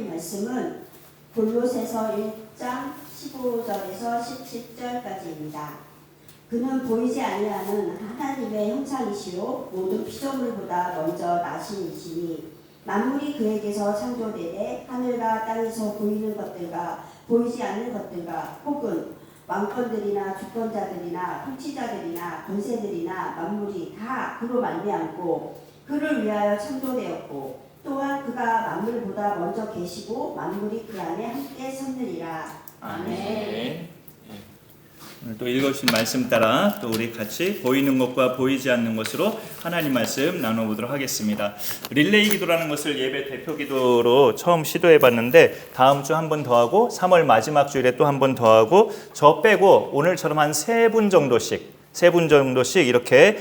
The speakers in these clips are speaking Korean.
하나님 말씀은 골로새서 1장 15절에서 17절까지입니다. 그는 보이지 아니하는 하나님의 형상이시요 모든 피조물보다 먼저 나신 이시니 만물이 그에게서 창조되되 하늘과 땅에서 보이는 것들과 보이지 않는 것들과 혹은 왕권들이나 주권자들이나 통치자들이나 권세들이나 만물이 다 그로 말미암고 그를 위하여 창조되었고 또한 그가 만물보다 먼저 계시고 만물이 그 안에 함께 섰느니라. 아멘. 오늘 또 읽으신 말씀 따라 또 우리 같이 보이는 것과 보이지 않는 것으로 하나님 말씀 나눠보도록 하겠습니다. 릴레이 기도라는 것을 예배 대표 기도로 처음 시도해봤는데 다음 주 한 번 더 하고 3월 마지막 주일에 또 한 번 더 하고 저 빼고 오늘처럼 한 3분 정도씩 이렇게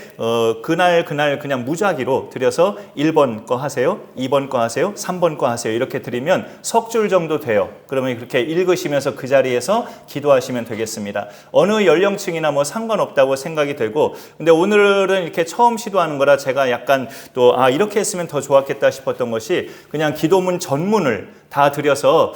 그날 그냥 무작위로 드려서 1번 거 하세요, 2번 거 하세요, 3번 거 하세요 이렇게 드리면 석 줄 정도 돼요. 그러면 그렇게 읽으시면서 그 자리에서 기도하시면 되겠습니다. 어느 연령층이나 뭐 상관없다고 생각이 되고, 근데 오늘은 이렇게 처음 시도하는 거라 제가 약간 또 이렇게 했으면 더 좋았겠다 싶었던 것이 그냥 기도문 전문을 다 드려서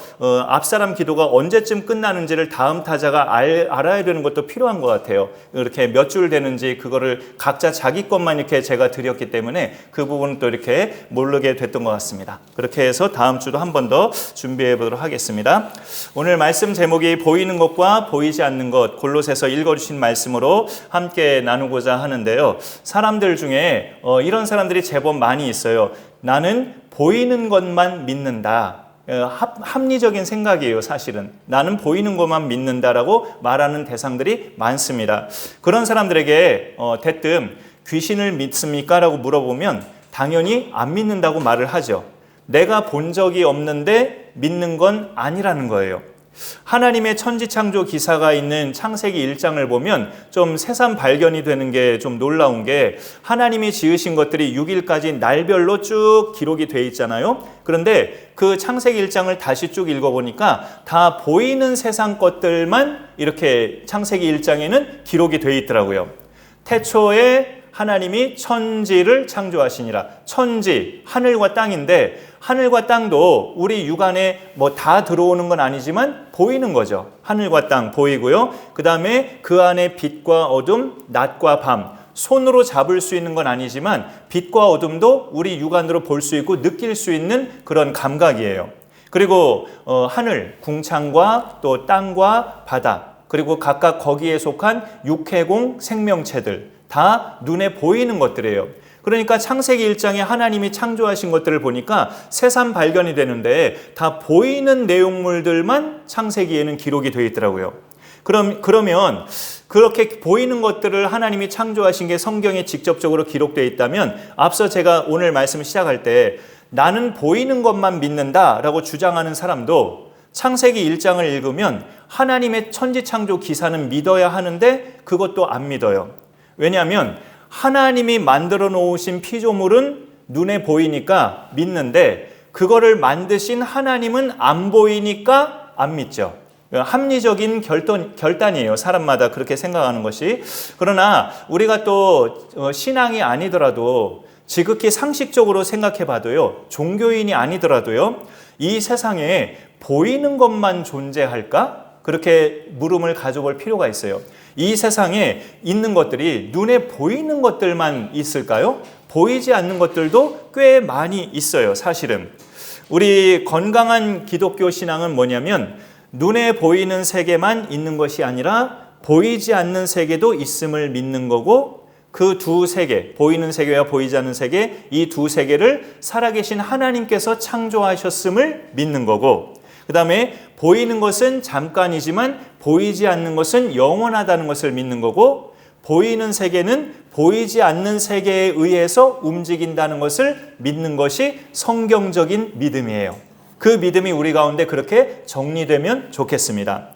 앞사람 기도가 언제쯤 끝나는지를 다음 타자가 알아야 되는 것도 필요한 것 같아요. 이렇게 몇 줄 되는지 그거를 각자 자기 것만 이렇게 제가 드렸기 때문에 그 부분은 또 이렇게 모르게 됐던 것 같습니다. 그렇게 해서 다음 주도 한 번 더 준비해 보도록 하겠습니다. 오늘 말씀 제목이 보이는 것과 보이지 않는 것, 골로새서 읽어주신 말씀으로 함께 나누고자 하는데요. 사람들 중에 이런 사람들이 제법 많이 있어요. 나는 보이는 것만 믿는다. 합리적인 생각이에요. 사실은 나는 보이는 것만 믿는다라고 말하는 대상들이 많습니다. 그런 사람들에게 대뜸 귀신을 믿습니까? 라고 물어보면 당연히 안 믿는다고 말을 하죠. 내가 본 적이 없는데 믿는 건 아니라는 거예요. 하나님의 천지창조 기사가 있는 창세기 1장을 보면 좀 새삼 발견이 되는 게 좀 놀라운 게 하나님이 지으신 것들이 6일까지 날별로 쭉 기록이 돼 있잖아요. 그런데 그 창세기 1장을 다시 쭉 읽어보니까 다 보이는 세상 것들만 이렇게 창세기 1장에는 기록이 돼 있더라고요. 태초에 하나님이 천지를 창조하시니라. 천지, 하늘과 땅인데 하늘과 땅도 우리 육안에 뭐 다 들어오는 건 아니지만 보이는 거죠. 하늘과 땅 보이고요. 그 다음에 그 안에 빛과 어둠, 낮과 밤. 손으로 잡을 수 있는 건 아니지만 빛과 어둠도 우리 육안으로 볼 수 있고 느낄 수 있는 그런 감각이에요. 그리고 하늘, 궁창과 또 땅과 바다, 그리고 각각 거기에 속한 육해공 생명체들 다 눈에 보이는 것들이에요. 그러니까 창세기 1장에 하나님이 창조하신 것들을 보니까 새삼 발견이 되는데 다 보이는 내용물들만 창세기에는 기록이 되어 있더라고요. 그러면 그렇게 보이는 것들을 하나님이 창조하신 게 성경에 직접적으로 기록되어 있다면 앞서 제가 오늘 말씀을 시작할 때 나는 보이는 것만 믿는다라고 주장하는 사람도 창세기 1장을 읽으면 하나님의 천지창조 기사는 믿어야 하는데 그것도 안 믿어요. 왜냐하면 하나님이 만들어 놓으신 피조물은 눈에 보이니까 믿는데 그거를 만드신 하나님은 안 보이니까 안 믿죠. 합리적인 결단이에요. 사람마다 그렇게 생각하는 것이. 그러나 우리가 또 신앙이 아니더라도 지극히 상식적으로 생각해 봐도요. 종교인이 아니더라도요. 이 세상에 보이는 것만 존재할까? 그렇게 물음을 가져볼 필요가 있어요. 이 세상에 있는 것들이 눈에 보이는 것들만 있을까요? 보이지 않는 것들도 꽤 많이 있어요. 사실은 우리 건강한 기독교 신앙은 뭐냐면 눈에 보이는 세계만 있는 것이 아니라 보이지 않는 세계도 있음을 믿는 거고, 그 두 세계, 보이는 세계와 보이지 않는 세계, 이 두 세계를 살아계신 하나님께서 창조하셨음을 믿는 거고, 그 다음에 보이는 것은 잠깐이지만 보이지 않는 것은 영원하다는 것을 믿는 거고, 보이는 세계는 보이지 않는 세계에 의해서 움직인다는 것을 믿는 것이 성경적인 믿음이에요. 그 믿음이 우리 가운데 그렇게 정리되면 좋겠습니다.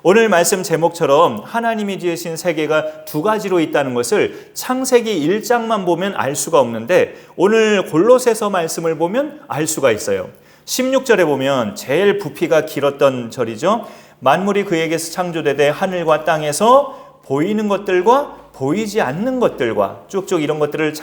오늘 말씀 제목처럼 하나님이 지으신 세계가 두 가지로 있다는 것을 창세기 1장만 보면 알 수가 없는데 오늘 골로새서 말씀을 보면 알 수가 있어요. 16절에 보면 제일 부피가 길었던 절이죠. 만물이 그에게서 창조되되 하늘과 땅에서 보이는 것들과 보이지 않는 것들과 쭉쭉 이런 것들을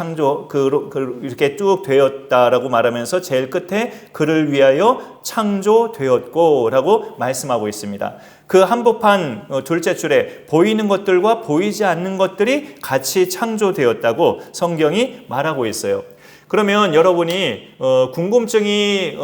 이렇게 쭉 되었다라고 말하면서 제일 끝에 그를 위하여 창조되었고 라고 말씀하고 있습니다. 그 한복판 둘째 줄에 보이는 것들과 보이지 않는 것들이 같이 창조되었다고 성경이 말하고 있어요. 그러면 여러분이 궁금증이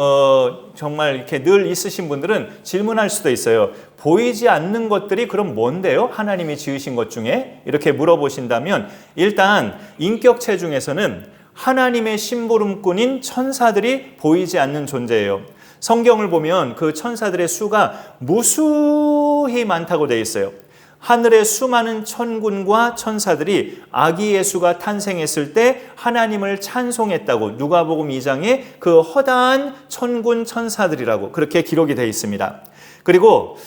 정말 이렇게 늘 있으신 분들은 질문할 수도 있어요. 보이지 않는 것들이 그럼 뭔데요? 하나님이 지으신 것 중에? 이렇게 물어보신다면 일단 인격체 중에서는 하나님의 심부름꾼인 천사들이 보이지 않는 존재예요. 성경을 보면 그 천사들의 수가 무수히 많다고 되어 있어요. 하늘의 수많은 천군과 천사들이 아기 예수가 탄생했을 때 하나님을 찬송했다고 누가복음 2장에 그 허다한 천군 천사들이라고 그렇게 기록이 되어 있습니다. 그리고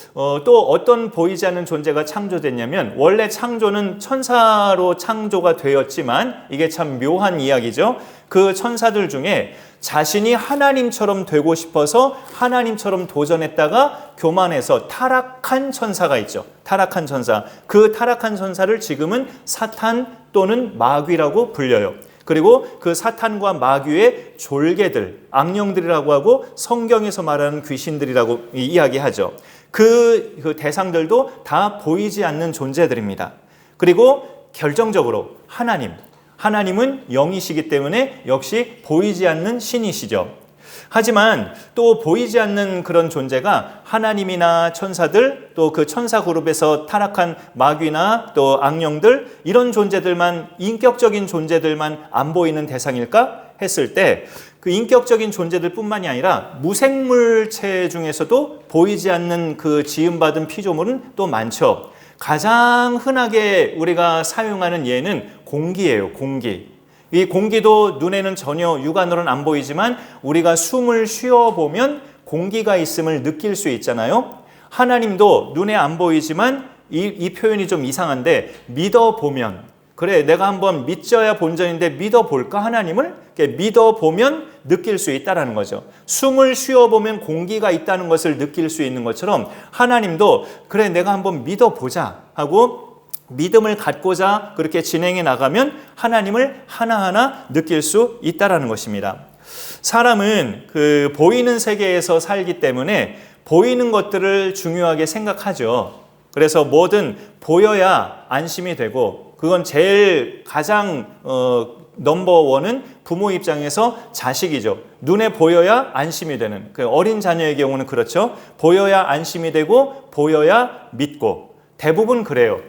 또 어떤 보이지 않는 존재가 창조됐냐면 원래 창조는 천사로 창조가 되었지만 이게 참 묘한 이야기죠. 그 천사들 중에 자신이 하나님처럼 되고 싶어서 하나님처럼 도전했다가 교만해서 타락한 천사가 있죠. 타락한 천사. 그 타락한 천사를 지금은 사탄 또는 마귀라고 불려요. 그리고 그 사탄과 마귀의 졸개들, 악령들이라고 하고 성경에서 말하는 귀신들이라고 이야기하죠. 그 대상들도 다 보이지 않는 존재들입니다. 그리고 결정적으로 하나님은 영이시기 때문에 역시 보이지 않는 신이시죠. 하지만 또 보이지 않는 그런 존재가 하나님이나 천사들 또 그 천사 그룹에서 타락한 마귀나 또 악령들 이런 존재들만 인격적인 존재들만 안 보이는 대상일까 했을 때 그 인격적인 존재들 뿐만이 아니라 무생물체 중에서도 보이지 않는 그 지음받은 피조물은 또 많죠. 가장 흔하게 우리가 사용하는 예는 공기예요. 공기. 이 공기도 눈에는 전혀 육안으로는 안 보이지만 우리가 숨을 쉬어보면 공기가 있음을 느낄 수 있잖아요. 하나님도 눈에 안 보이지만 이 표현이 좀 이상한데 믿어보면 그래 내가 한번 믿져야 본전인데 믿어볼까 하나님을? 믿어보면 느낄 수 있다는 거죠. 숨을 쉬어보면 공기가 있다는 것을 느낄 수 있는 것처럼 하나님도 그래 내가 한번 믿어보자 하고 믿음을 갖고자 그렇게 진행해 나가면 하나님을 하나하나 느낄 수 있다는 것입니다. 사람은 그 보이는 세계에서 살기 때문에 보이는 것들을 중요하게 생각하죠. 그래서 뭐든 보여야 안심이 되고 그건 제일 가장 넘버원은 부모 입장에서 자식이죠. 눈에 보여야 안심이 되는 그 어린 자녀의 경우는 그렇죠. 보여야 안심이 되고 보여야 믿고 대부분 그래요.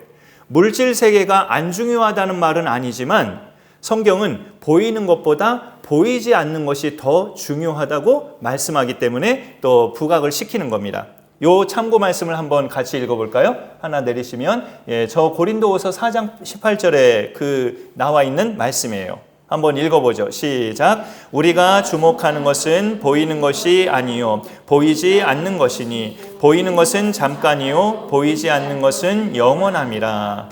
물질 세계가 안 중요하다는 말은 아니지만 성경은 보이는 것보다 보이지 않는 것이 더 중요하다고 말씀하기 때문에 또 부각을 시키는 겁니다. 요 참고 말씀을 한번 같이 읽어볼까요? 하나 내리시면 저 고린도후서 4장 18절에 그 나와 있는 말씀이에요. 한번 읽어보죠. 시작. 우리가 주목하는 것은 보이는 것이 아니요 보이지 않는 것이니 보이는 것은 잠깐이요 보이지 않는 것은 영원함이라.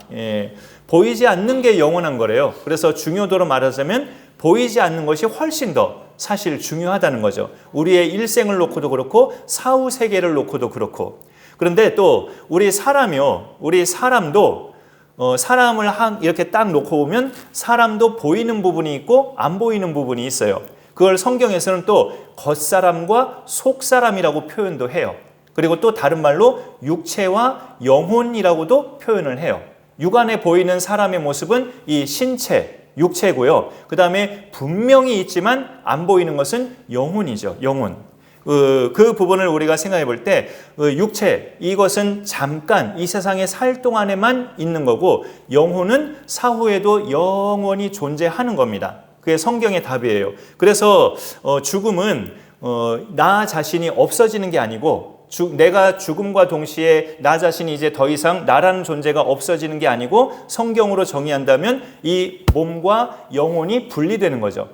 보이지 않는 게 영원한 거래요. 그래서 중요도로 말하자면 보이지 않는 것이 훨씬 더 사실 중요하다는 거죠. 우리의 일생을 놓고도 그렇고 사후 세계를 놓고도 그렇고. 그런데 또 우리 사람도 사람을 이렇게 딱 놓고 보면 사람도 보이는 부분이 있고 안 보이는 부분이 있어요. 그걸 성경에서는 또 겉사람과 속사람이라고 표현도 해요. 그리고 또 다른 말로 육체와 영혼이라고도 표현을 해요. 육안에 보이는 사람의 모습은 이 신체, 육체고요. 그 다음에 분명히 있지만 안 보이는 것은 영혼이죠. 영혼. 그 부분을 우리가 생각해 볼 때 육체 이것은 잠깐 이 세상에 살 동안에만 있는 거고 영혼은 사후에도 영원히 존재하는 겁니다. 그게 성경의 답이에요. 그래서 죽음은 나 자신이 없어지는 게 아니고 내가 죽음과 동시에 나 자신이 이제 더 이상 나라는 존재가 없어지는 게 아니고 성경으로 정의한다면 이 몸과 영혼이 분리되는 거죠.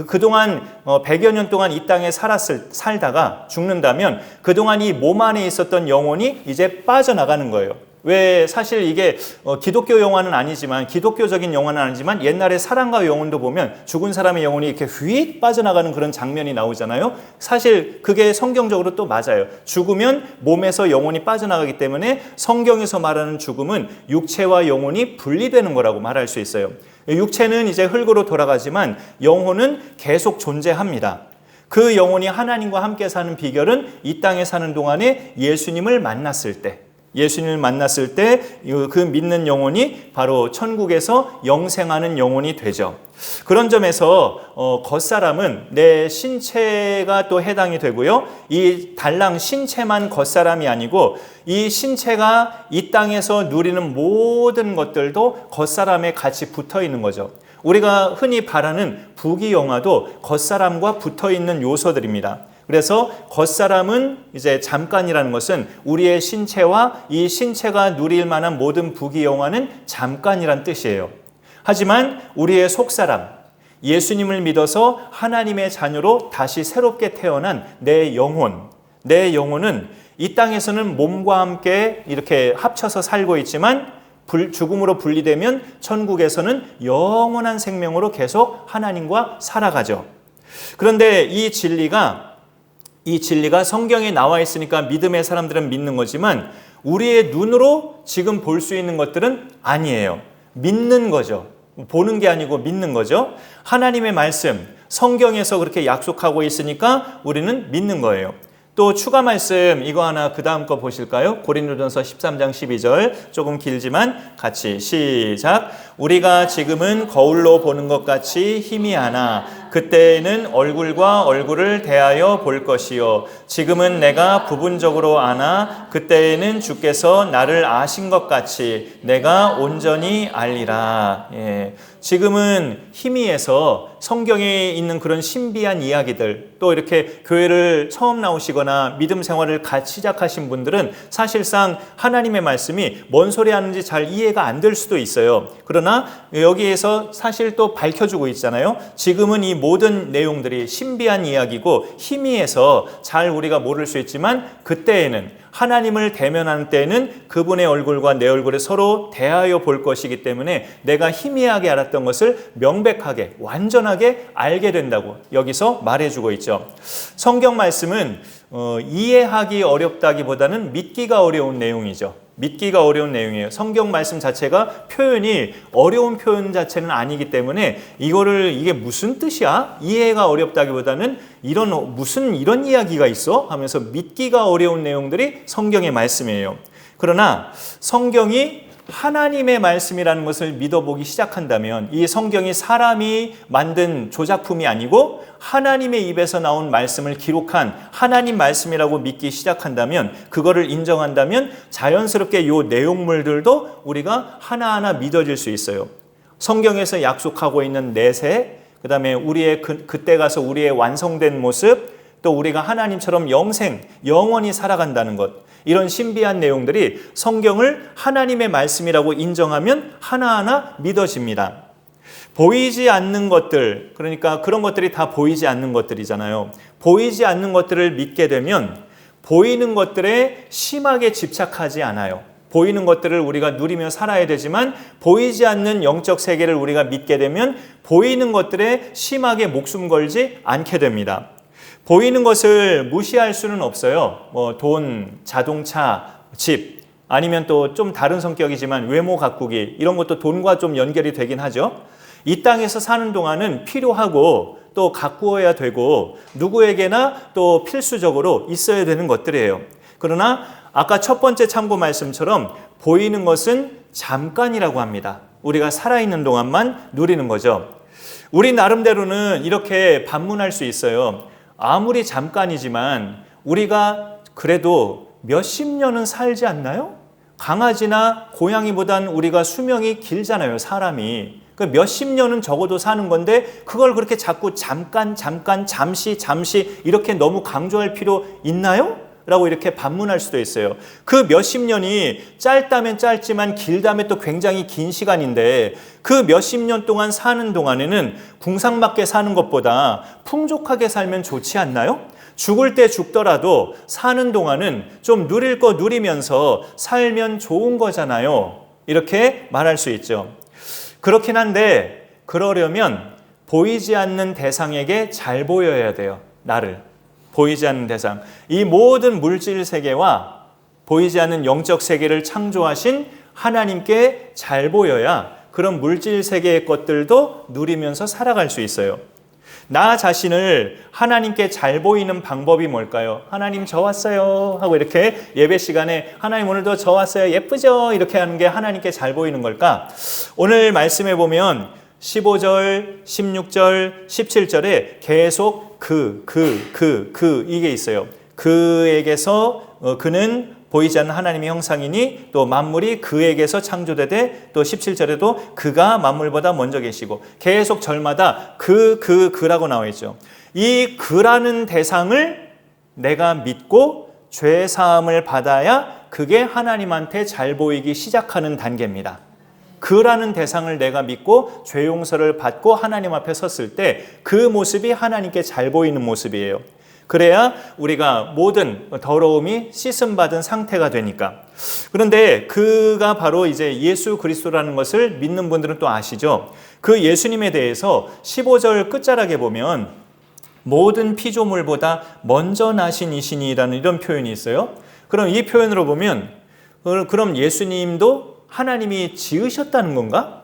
그동안 100여 년 동안 이 땅에 살다가 죽는다면 그동안 이 몸 안에 있었던 영혼이 이제 빠져나가는 거예요. 왜 사실 이게 기독교 영화는 아니지만 기독교적인 영화는 아니지만 옛날에 사랑과 영혼도 보면 죽은 사람의 영혼이 이렇게 휙 빠져나가는 그런 장면이 나오잖아요. 사실 그게 성경적으로 또 맞아요. 죽으면 몸에서 영혼이 빠져나가기 때문에 성경에서 말하는 죽음은 육체와 영혼이 분리되는 거라고 말할 수 있어요. 육체는 이제 흙으로 돌아가지만 영혼은 계속 존재합니다. 그 영혼이 하나님과 함께 사는 비결은 이 땅에 사는 동안에 예수님을 만났을 때 그 믿는 영혼이 바로 천국에서 영생하는 영혼이 되죠. 그런 점에서 겉사람은 내 신체가 또 해당이 되고요. 이 달랑 신체만 겉사람이 아니고 이 신체가 이 땅에서 누리는 모든 것들도 겉사람에 같이 붙어 있는 거죠. 우리가 흔히 바라는 부귀영화도 겉사람과 붙어 있는 요소들입니다. 그래서 겉사람은 이제 잠깐이라는 것은 우리의 신체와 이 신체가 누릴 만한 모든 부귀영화는 잠깐이란 뜻이에요. 하지만 우리의 속사람, 예수님을 믿어서 하나님의 자녀로 다시 새롭게 태어난 내 영혼은 이 땅에서는 몸과 함께 이렇게 합쳐서 살고 있지만 죽음으로 분리되면 천국에서는 영원한 생명으로 계속 하나님과 살아가죠. 그런데 이 진리가 성경에 나와 있으니까 믿음의 사람들은 믿는 거지만 우리의 눈으로 지금 볼 수 있는 것들은 아니에요. 믿는 거죠. 보는 게 아니고 믿는 거죠. 하나님의 말씀, 성경에서 그렇게 약속하고 있으니까 우리는 믿는 거예요. 또 추가 말씀 이거 하나 그 다음 거 보실까요? 고린도전서 13장 12절 조금 길지만 같이 시작. 우리가 지금은 거울로 보는 것 같이 희미하나 그때에는 얼굴과 얼굴을 대하여 볼 것이요 지금은 내가 부분적으로 아나 그때에는 주께서 나를 아신 것 같이 내가 온전히 알리라. 지금은 희미해서 성경에 있는 그런 신비한 이야기들 또 이렇게 교회를 처음 나오시거나 믿음 생활을 같이 시작하신 분들은 사실상 하나님의 말씀이 뭔 소리 하는지 잘 이해가 안 될 수도 있어요. 그러나 여기에서 사실 또 밝혀주고 있잖아요. 지금은 이 모든 내용들이 신비한 이야기고 희미해서 잘 우리가 모를 수 있지만 그때에는 하나님을 대면하는 때에는 그분의 얼굴과 내 얼굴을 서로 대하여 볼 것이기 때문에 내가 희미하게 알았던 것을 명백하게 완전하게 알게 된다고 여기서 말해주고 있죠. 성경 말씀은 이해하기 어렵다기보다는 믿기가 어려운 내용이죠. 믿기가 어려운 내용이에요. 성경 말씀 자체가 표현이 어려운 표현 자체는 아니기 때문에 이게 무슨 뜻이야? 이해가 어렵다기보다는 이런 이야기가 있어? 하면서 믿기가 어려운 내용들이 성경의 말씀이에요. 그러나 성경이 하나님의 말씀이라는 것을 믿어보기 시작한다면 이 성경이 사람이 만든 조작품이 아니고 하나님의 입에서 나온 말씀을 기록한 하나님 말씀이라고 믿기 시작한다면 그거를 인정한다면 자연스럽게 이 내용물들도 우리가 하나하나 믿어질 수 있어요. 성경에서 약속하고 있는 내세, 그 다음에 우리의 그때 가서 우리의 완성된 모습, 또 우리가 하나님처럼 영원히 살아간다는 것, 이런 신비한 내용들이 성경을 하나님의 말씀이라고 인정하면 하나하나 믿어집니다. 보이지 않는 것들, 그러니까 그런 것들이 다 보이지 않는 것들이잖아요. 보이지 않는 것들을 믿게 되면 보이는 것들에 심하게 집착하지 않아요. 보이는 것들을 우리가 누리며 살아야 되지만 보이지 않는 영적 세계를 우리가 믿게 되면 보이는 것들에 심하게 목숨 걸지 않게 됩니다. 보이는 것을 무시할 수는 없어요. 돈, 자동차, 집, 아니면 또 좀 다른 성격이지만 외모 가꾸기, 이런 것도 돈과 좀 연결이 되긴 하죠. 이 땅에서 사는 동안은 필요하고 또 가꾸어야 되고 누구에게나 또 필수적으로 있어야 되는 것들이에요. 그러나 아까 첫 번째 참고 말씀처럼 보이는 것은 잠깐이라고 합니다. 우리가 살아있는 동안만 누리는 거죠. 우리 나름대로는 이렇게 반문할 수 있어요. 아무리 잠깐이지만 우리가 그래도 몇십 년은 살지 않나요? 강아지나 고양이보단 우리가 수명이 길잖아요, 사람이. 그 몇십 년은 적어도 사는 건데 그걸 그렇게 자꾸 잠깐, 잠시 이렇게 너무 강조할 필요 있나요? 라고 이렇게 반문할 수도 있어요. 그 몇십 년이 짧다면 짧지만 길다면 또 굉장히 긴 시간인데 그 몇십 년 동안 사는 동안에는 궁상맞게 사는 것보다 풍족하게 살면 좋지 않나요? 죽을 때 죽더라도 사는 동안은 좀 누릴 거 누리면서 살면 좋은 거잖아요. 이렇게 말할 수 있죠. 그렇긴 한데 그러려면 보이지 않는 대상에게 잘 보여야 돼요. 나를. 보이지 않는 대상. 이 모든 물질 세계와 보이지 않는 영적 세계를 창조하신 하나님께 잘 보여야 그런 물질 세계의 것들도 누리면서 살아갈 수 있어요. 나 자신을 하나님께 잘 보이는 방법이 뭘까요? 하나님 저 왔어요 하고 이렇게 예배 시간에 하나님 오늘도 저 왔어요 예쁘죠? 이렇게 하는 게 하나님께 잘 보이는 걸까? 오늘 말씀해 보면 15절, 16절, 17절에 계속 이게 있어요. 그에게서 그는 보이지 않는 하나님의 형상이니 또 만물이 그에게서 창조되되 또 17절에도 그가 만물보다 먼저 계시고 계속 절마다 그라고 나와 있죠. 이 그라는 대상을 내가 믿고 죄 사함을 받아야 그게 하나님한테 잘 보이기 시작하는 단계입니다. 그라는 대상을 내가 믿고 죄 용서를 받고 하나님 앞에 섰을 때 그 모습이 하나님께 잘 보이는 모습이에요. 그래야 우리가 모든 더러움이 씻음받은 상태가 되니까. 그런데 그가 바로 이제 예수 그리스도라는 것을 믿는 분들은 또 아시죠? 그 예수님에 대해서 15절 끝자락에 보면 모든 피조물보다 먼저 나신 이시니라는 이런 표현이 있어요. 그럼 이 표현으로 보면 그럼 예수님도 하나님이 지으셨다는 건가?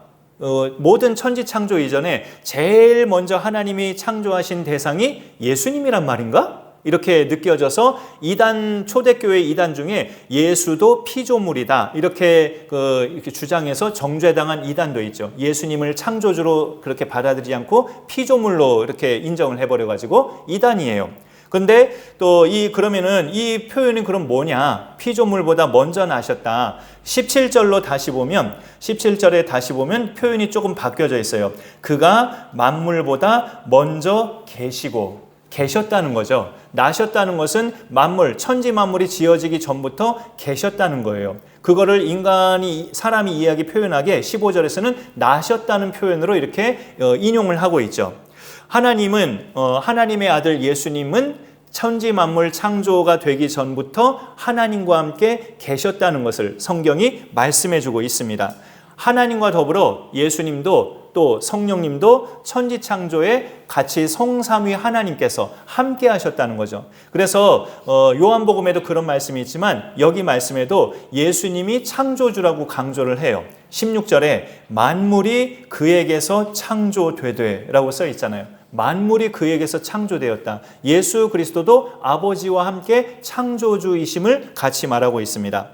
모든 천지 창조 이전에 제일 먼저 하나님이 창조하신 대상이 예수님이란 말인가? 이렇게 느껴져서 이단 초대교회 이단 중에 예수도 피조물이다 이렇게 주장해서 정죄당한 이단도 있죠. 예수님을 창조주로 그렇게 받아들이지 않고 피조물로 이렇게 인정을 해버려 가지고 이단이에요. 근데 또 그러면은 이 표현이 그럼 뭐냐? 피조물보다 먼저 나셨다. 17절로 다시 보면 17절에 다시 보면 표현이 조금 바뀌어져 있어요. 그가 만물보다 먼저 계셨다는 거죠. 나셨다는 것은 만물, 천지 만물이 지어지기 전부터 계셨다는 거예요. 그거를 사람이 이해하기 표현하게 15절에서는 나셨다는 표현으로 이렇게 인용을 하고 있죠. 하나님의 아들 예수님은 천지 만물 창조가 되기 전부터 하나님과 함께 계셨다는 것을 성경이 말씀해 주고 있습니다. 하나님과 더불어 예수님도 또 성령님도 천지 창조에 같이 성삼위 하나님께서 함께 하셨다는 거죠. 그래서 요한복음에도 그런 말씀이 있지만 여기 말씀에도 예수님이 창조주라고 강조를 해요. 16절에 만물이 그에게서 창조되되 라고 써 있잖아요. 만물이 그에게서 창조되었다. 예수 그리스도도 아버지와 함께 창조주이심을 같이 말하고 있습니다.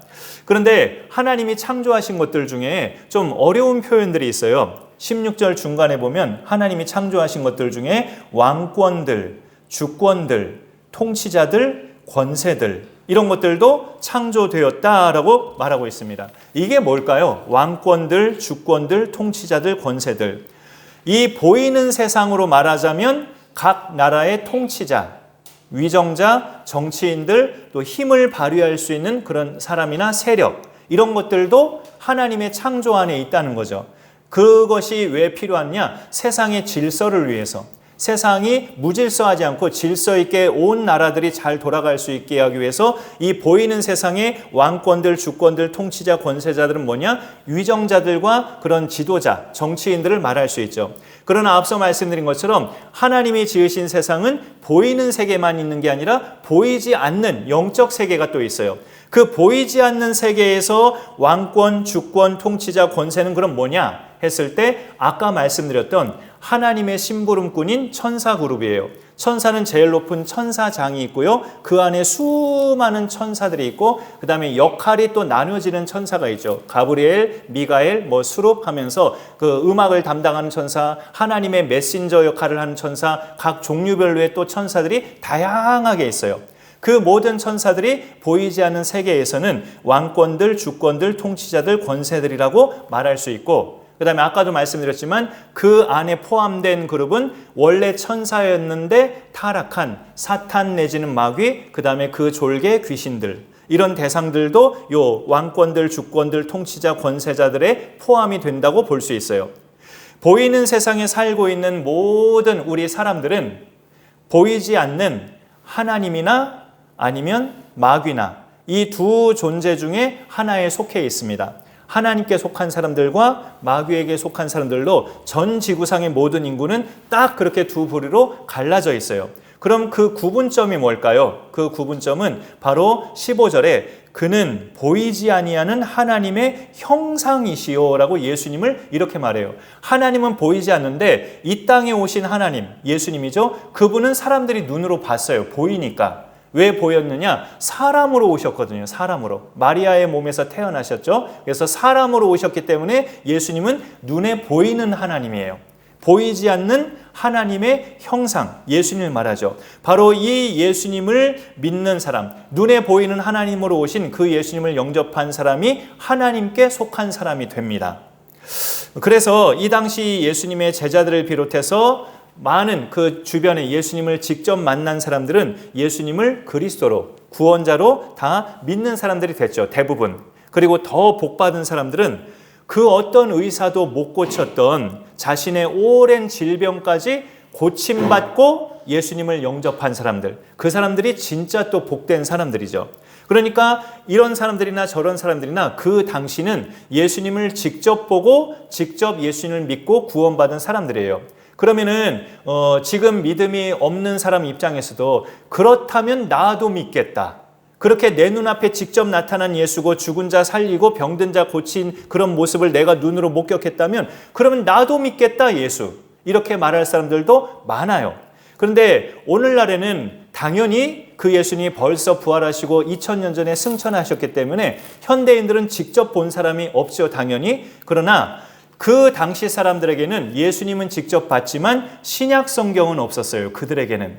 그런데 하나님이 창조하신 것들 중에 좀 어려운 표현들이 있어요. 16절 중간에 보면 하나님이 창조하신 것들 중에 왕권들, 주권들, 통치자들, 권세들 이런 것들도 창조되었다라고 말하고 있습니다. 이게 뭘까요? 왕권들, 주권들, 통치자들, 권세들. 이 보이는 세상으로 말하자면 각 나라의 통치자, 위정자, 정치인들, 또 힘을 발휘할 수 있는 그런 사람이나 세력 이런 것들도 하나님의 창조 안에 있다는 거죠. 그것이 왜 필요하냐? 세상의 질서를 위해서. 세상이 무질서하지 않고 질서 있게 온 나라들이 잘 돌아갈 수 있게 하기 위해서 이 보이는 세상의 왕권들, 주권들, 통치자, 권세자들은 뭐냐? 위정자들과 그런 지도자, 정치인들을 말할 수 있죠. 그러나 앞서 말씀드린 것처럼 하나님이 지으신 세상은 보이는 세계만 있는 게 아니라 보이지 않는 영적 세계가 또 있어요. 그 보이지 않는 세계에서 왕권, 주권, 통치자, 권세는 그럼 뭐냐 했을 때 아까 말씀드렸던 하나님의 심부름꾼인 천사 그룹이에요. 천사는 제일 높은 천사장이 있고요. 그 안에 수많은 천사들이 있고 그 다음에 역할이 또 나눠지는 천사가 있죠. 가브리엘, 미가엘, 수룹 하면서 그 음악을 담당하는 천사, 하나님의 메신저 역할을 하는 천사, 각 종류별로의 또 천사들이 다양하게 있어요. 그 모든 천사들이 보이지 않는 세계에서는 왕권들, 주권들, 통치자들, 권세들이라고 말할 수 있고 그 다음에 아까도 말씀드렸지만 그 안에 포함된 그룹은 원래 천사였는데 타락한 사탄 내지는 마귀, 그 다음에 그 졸개 귀신들 이런 대상들도 요 왕권들, 주권들, 통치자, 권세자들에 포함이 된다고 볼 수 있어요. 보이는 세상에 살고 있는 모든 우리 사람들은 보이지 않는 하나님이나 아니면 마귀나 이 두 존재 중에 하나에 속해 있습니다. 하나님께 속한 사람들과 마귀에게 속한 사람들로 전 지구상의 모든 인구는 딱 그렇게 두 부류로 갈라져 있어요. 그럼 그 구분점이 뭘까요? 그 구분점은 바로 15절에 그는 보이지 아니하는 하나님의 형상이시오라고 예수님을 이렇게 말해요. 하나님은 보이지 않는데 이 땅에 오신 하나님, 예수님이죠. 그분은 사람들이 눈으로 봤어요. 보이니까. 왜 보였느냐? 사람으로 오셨거든요. 사람으로. 마리아의 몸에서 태어나셨죠. 그래서 사람으로 오셨기 때문에 예수님은 눈에 보이는 하나님이에요. 보이지 않는 하나님의 형상, 예수님을 말하죠. 바로 이 예수님을 믿는 사람, 눈에 보이는 하나님으로 오신 그 예수님을 영접한 사람이 하나님께 속한 사람이 됩니다. 그래서 이 당시 예수님의 제자들을 비롯해서 많은 그 주변에 예수님을 직접 만난 사람들은 예수님을 그리스도로, 구원자로 다 믿는 사람들이 됐죠. 대부분. 그리고 더 복받은 사람들은 그 어떤 의사도 못 고쳤던 자신의 오랜 질병까지 고침받고 예수님을 영접한 사람들, 그 사람들이 진짜 또 복된 사람들이죠. 그러니까 이런 사람들이나 저런 사람들이나 그 당시는 예수님을 직접 보고 직접 예수님을 믿고 구원받은 사람들이에요. 그러면은 지금 믿음이 없는 사람 입장에서도 그렇다면 나도 믿겠다. 그렇게 내 눈앞에 직접 나타난 예수고 죽은 자 살리고 병든 자 고친 그런 모습을 내가 눈으로 목격했다면 그러면 나도 믿겠다 예수. 이렇게 말할 사람들도 많아요. 그런데 오늘날에는 당연히 그 예수님이 벌써 부활하시고 2000년 전에 승천하셨기 때문에 현대인들은 직접 본 사람이 없죠. 당연히. 그러나 그 당시 사람들에게는 예수님은 직접 봤지만 신약 성경은 없었어요. 그들에게는.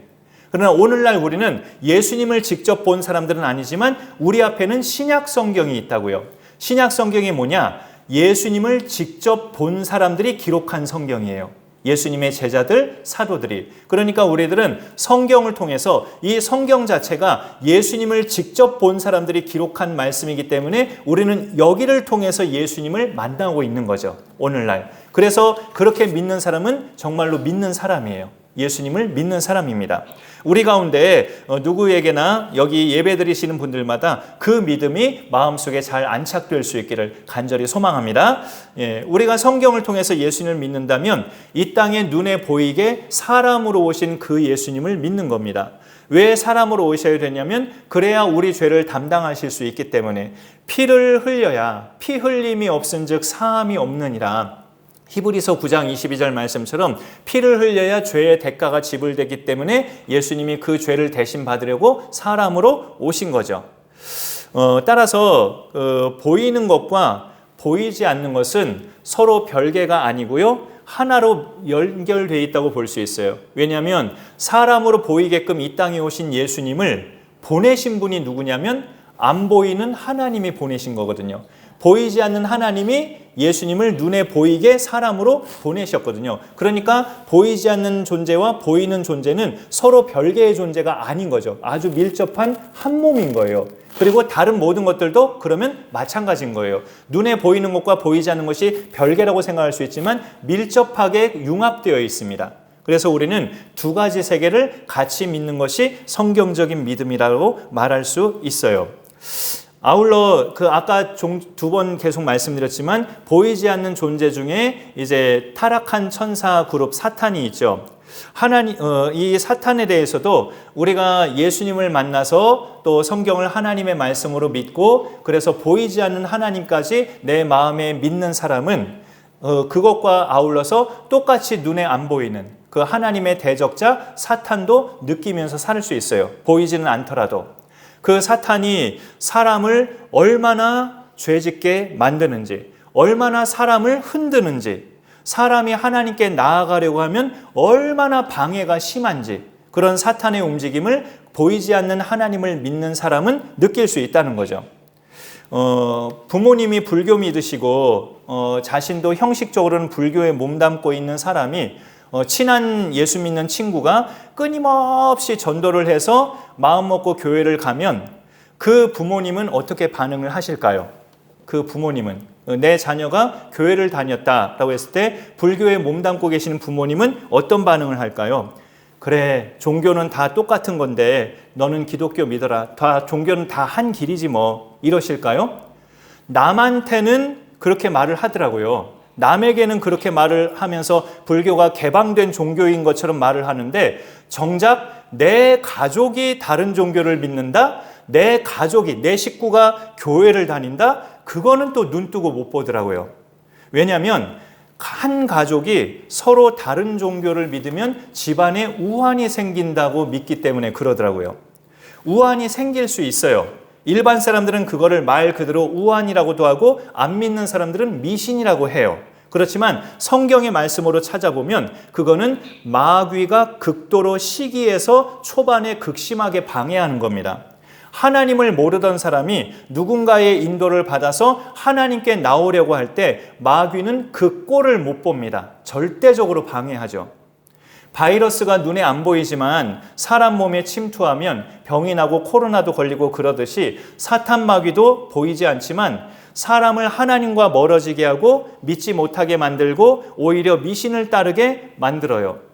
그러나 오늘날 우리는 예수님을 직접 본 사람들은 아니지만 우리 앞에는 신약 성경이 있다고요. 신약 성경이 뭐냐? 예수님을 직접 본 사람들이 기록한 성경이에요. 예수님의 제자들, 사도들이. 그러니까 우리들은 성경을 통해서 이 성경 자체가 예수님을 직접 본 사람들이 기록한 말씀이기 때문에 우리는 여기를 통해서 예수님을 만나고 있는 거죠. 오늘날. 그래서 그렇게 믿는 사람은 정말로 믿는 사람이에요. 예수님을 믿는 사람입니다. 우리 가운데 누구에게나 여기 예배드리시는 분들마다 그 믿음이 마음속에 잘 안착될 수 있기를 간절히 소망합니다. 우리가 성경을 통해서 예수님을 믿는다면 이 땅에 눈에 보이게 사람으로 오신 그 예수님을 믿는 겁니다. 왜 사람으로 오셔야 되냐면 그래야 우리 죄를 담당하실 수 있기 때문에 피를 흘려야 피 흘림이 없은즉 사함이 없느니라. 히브리서 9장 22절 말씀처럼 피를 흘려야 죄의 대가가 지불되기 때문에 예수님이 그 죄를 대신 받으려고 사람으로 오신 거죠. 따라서 보이는 것과 보이지 않는 것은 서로 별개가 아니고요. 하나로 연결되어 있다고 볼 수 있어요. 왜냐하면 사람으로 보이게끔 이 땅에 오신 예수님을 보내신 분이 누구냐면 안 보이는 하나님이 보내신 거거든요. 보이지 않는 하나님이 예수님을 눈에 보이게 사람으로 보내셨거든요. 그러니까 보이지 않는 존재와 보이는 존재는 서로 별개의 존재가 아닌 거죠. 아주 밀접한 한 몸인 거예요. 그리고 다른 모든 것들도 그러면 마찬가지인 거예요. 눈에 보이는 것과 보이지 않는 것이 별개라고 생각할 수 있지만 밀접하게 융합되어 있습니다. 그래서 우리는 두 가지 세계를 같이 믿는 것이 성경적인 믿음이라고 말할 수 있어요. 아울러 아까 두 번 계속 말씀드렸지만 보이지 않는 존재 중에 이제 타락한 천사 그룹 사탄이 있죠. 이 사탄에 대해서도 우리가 예수님을 만나서 또 성경을 하나님의 말씀으로 믿고 그래서 보이지 않는 하나님까지 내 마음에 믿는 사람은 그것과 아울러서 똑같이 눈에 안 보이는 그 하나님의 대적자 사탄도 느끼면서 살 수 있어요. 보이지는 않더라도. 그 사탄이 사람을 얼마나 죄짓게 만드는지, 얼마나 사람을 흔드는지, 사람이 하나님께 나아가려고 하면 얼마나 방해가 심한지 그런 사탄의 움직임을 보이지 않는 하나님을 믿는 사람은 느낄 수 있다는 거죠. 부모님이 불교 믿으시고 자신도 형식적으로는 불교에 몸담고 있는 사람이 친한 예수 믿는 친구가 끊임없이 전도를 해서 마음먹고 교회를 가면 그 부모님은 어떻게 반응을 하실까요? 그 부모님은 내 자녀가 교회를 다녔다라고 했을 때 불교에 몸담고 계시는 부모님은 어떤 반응을 할까요? 그래, 종교는 다 똑같은 건데 너는 기독교 믿어라. 다 종교는 다 한 길이지 뭐. 이러실까요? 남한테는 그렇게 말을 하더라고요. 남에게는 그렇게 말을 하면서 불교가 개방된 종교인 것처럼 말을 하는데 정작 내 가족이 다른 종교를 믿는다? 내 가족이, 내 식구가 교회를 다닌다? 그거는 또 눈 뜨고 못 보더라고요. 왜냐하면 한 가족이 서로 다른 종교를 믿으면 집안에 우환이 생긴다고 믿기 때문에 그러더라고요. 우환이 생길 수 있어요. 일반 사람들은 그거를 말 그대로 우환이라고도 하고 안 믿는 사람들은 미신이라고 해요. 그렇지만 성경의 말씀으로 찾아보면 그거는 마귀가 극도로 시기에서 초반에 극심하게 방해하는 겁니다. 하나님을 모르던 사람이 누군가의 인도를 받아서 하나님께 나오려고 할 때 마귀는 그 꼴을 못 봅니다. 절대적으로 방해하죠. 바이러스가 눈에 안 보이지만 사람 몸에 침투하면 병이 나고 코로나도 걸리고 그러듯이 사탄 마귀도 보이지 않지만 사람을 하나님과 멀어지게 하고 믿지 못하게 만들고 오히려 미신을 따르게 만들어요.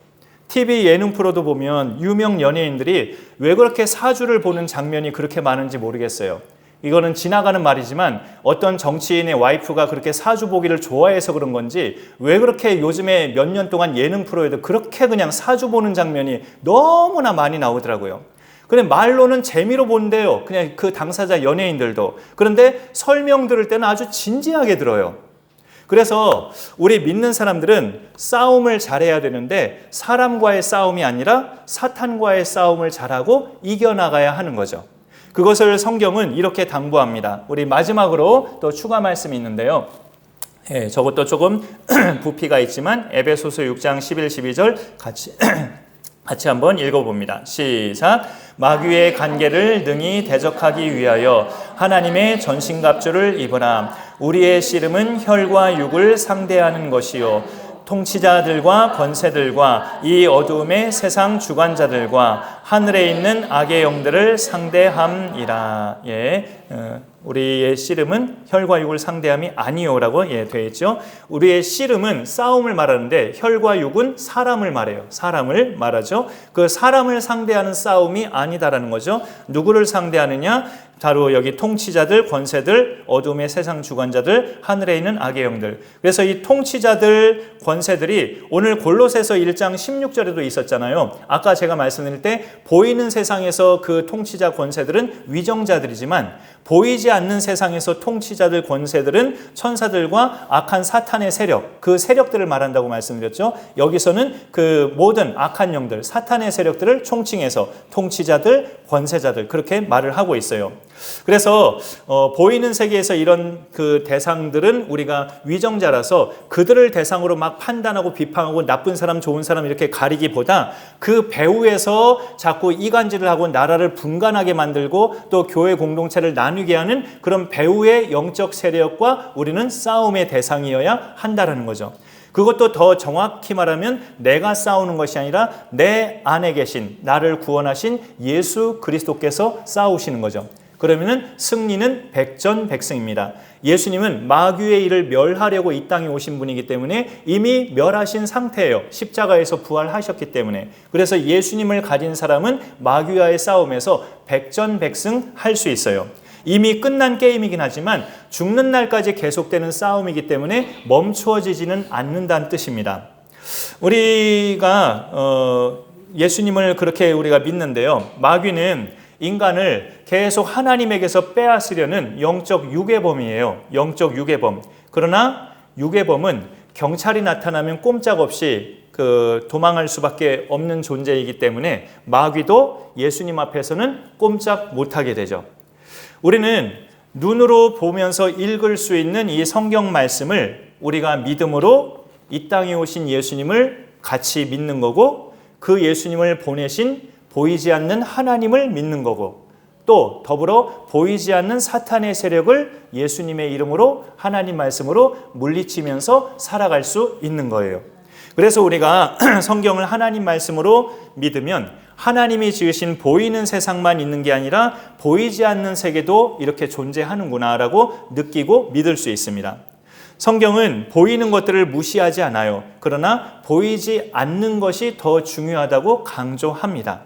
TV 예능 프로도 보면 유명 연예인들이 왜 그렇게 사주를 보는 장면이 그렇게 많은지 모르겠어요. 이거는 지나가는 말이지만 어떤 정치인의 와이프가 그렇게 사주 보기를 좋아해서 그런 건지 왜 그렇게 요즘에 몇 년 동안 예능 프로에도 그렇게 그냥 사주 보는 장면이 너무나 많이 나오더라고요. 근데 말로는 재미로 본대요. 그냥 그 당사자 연예인들도. 그런데 설명 들을 때는 아주 진지하게 들어요. 그래서 우리 믿는 사람들은 싸움을 잘해야 되는데 사람과의 싸움이 아니라 사탄과의 싸움을 잘하고 이겨나가야 하는 거죠. 그것을 성경은 이렇게 당부합니다. 우리 마지막으로 또 추가 말씀이 있는데요. 저것도 조금 부피가 있지만 에베소서 6장 11, 12절 같이 한번 읽어봅니다. 시작. 마귀의 간계를 능히 대적하기 위하여 하나님의 전신갑주를 입으라. 우리의 씨름은 혈과 육을 상대하는 것이요 통치자들과 권세들과 이 어두움의 세상 주관자들과 하늘에 있는 악의 영들을 상대함이라. 우리의 씨름은 혈과 육을 상대함이 아니요라고 되어 있죠. 우리의 씨름은 싸움을 말하는데 혈과 육은 사람을 말해요. 사람을 말하죠. 그 사람을 상대하는 싸움이 아니다라는 거죠. 누구를 상대하느냐? 바로 여기 통치자들, 권세들, 어둠의 세상 주관자들, 하늘에 있는 악의 영들. 그래서 이 통치자들, 권세들이 오늘 골로새서 1장 16절에도 있었잖아요. 아까 제가 말씀드릴 때 보이는 세상에서 그 통치자, 권세들은 위정자들이지만 보이지 않는 세상에서 통치자들, 권세들은 천사들과 악한 사탄의 세력, 그 세력들을 말한다고 말씀드렸죠. 여기서는 그 모든 악한 영들, 사탄의 세력들을 총칭해서 통치자들, 권세자들 그렇게 말을 하고 있어요. 그래서 보이는 세계에서 이런 그 대상들은 우리가 위정자라서 그들을 대상으로 막 판단하고 비판하고 나쁜 사람, 좋은 사람 이렇게 가리기보다 그 배후에서 자꾸 이간질을 하고 나라를 분간하게 만들고 또 교회 공동체를 나누게 하는 그런 배후의 영적 세력과 우리는 싸움의 대상이어야 한다는 거죠. 그것도 더 정확히 말하면 내가 싸우는 것이 아니라 내 안에 계신 나를 구원하신 예수 그리스도께서 싸우시는 거죠. 그러면은 승리는 백전백승입니다. 예수님은 마귀의 일을 멸하려고 이 땅에 오신 분이기 때문에 이미 멸하신 상태예요. 십자가에서 부활하셨기 때문에. 그래서 예수님을 가진 사람은 마귀와의 싸움에서 백전백승 할 수 있어요. 이미 끝난 게임이긴 하지만 죽는 날까지 계속되는 싸움이기 때문에 멈추어지지는 않는다는 뜻입니다. 우리가 예수님을 그렇게 우리가 믿는데요. 마귀는 인간을 계속 하나님에게서 빼앗으려는 영적 유괴범이에요. 영적 유괴범. 그러나 유괴범은 경찰이 나타나면 꼼짝없이 도망할 수밖에 없는 존재이기 때문에 마귀도 예수님 앞에서는 꼼짝 못하게 되죠. 우리는 눈으로 보면서 읽을 수 있는 이 성경 말씀을 우리가 믿음으로 이 땅에 오신 예수님을 같이 믿는 거고 그 예수님을 보내신 보이지 않는 하나님을 믿는 거고 또 더불어 보이지 않는 사탄의 세력을 예수님의 이름으로 하나님 말씀으로 물리치면서 살아갈 수 있는 거예요. 그래서 우리가 성경을 하나님 말씀으로 믿으면 하나님이 지으신 보이는 세상만 있는 게 아니라 보이지 않는 세계도 이렇게 존재하는구나라고 느끼고 믿을 수 있습니다. 성경은 보이는 것들을 무시하지 않아요. 그러나 보이지 않는 것이 더 중요하다고 강조합니다.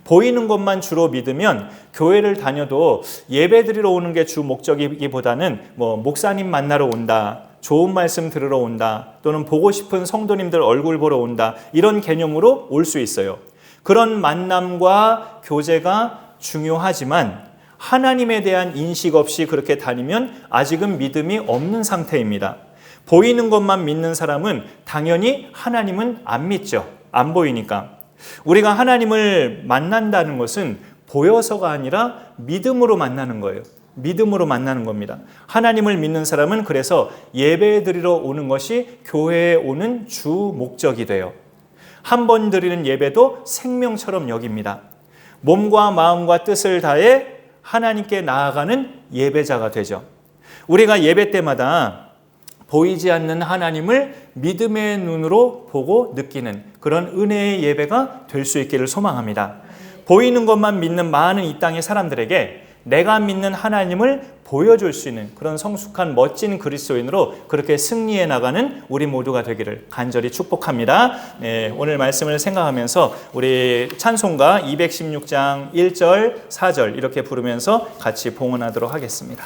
보이는 것만 주로 믿으면 교회를 다녀도 예배드리러 오는 게 주 목적이기보다는 목사님 만나러 온다, 좋은 말씀 들으러 온다, 또는 보고 싶은 성도님들 얼굴 보러 온다, 이런 개념으로 올 수 있어요. 그런 만남과 교제가 중요하지만 하나님에 대한 인식 없이 그렇게 다니면 아직은 믿음이 없는 상태입니다. 보이는 것만 믿는 사람은 당연히 하나님은 안 믿죠. 안 보이니까. 우리가 하나님을 만난다는 것은 보여서가 아니라 믿음으로 만나는 거예요. 믿음으로 만나는 겁니다. 하나님을 믿는 사람은 그래서 예배 드리러 오는 것이 교회에 오는 주 목적이 돼요. 한 번 드리는 예배도 생명처럼 여깁니다. 몸과 마음과 뜻을 다해 하나님께 나아가는 예배자가 되죠. 우리가 예배 때마다 보이지 않는 하나님을 믿음의 눈으로 보고 느끼는 그런 은혜의 예배가 될 수 있기를 소망합니다. 보이는 것만 믿는 많은 이 땅의 사람들에게 내가 믿는 하나님을 보여줄 수 있는 그런 성숙한 멋진 그리스도인으로 그렇게 승리해 나가는 우리 모두가 되기를 간절히 축복합니다. 오늘 말씀을 생각하면서 우리 찬송가 216장 1절, 4절 이렇게 부르면서 같이 봉헌하도록 하겠습니다.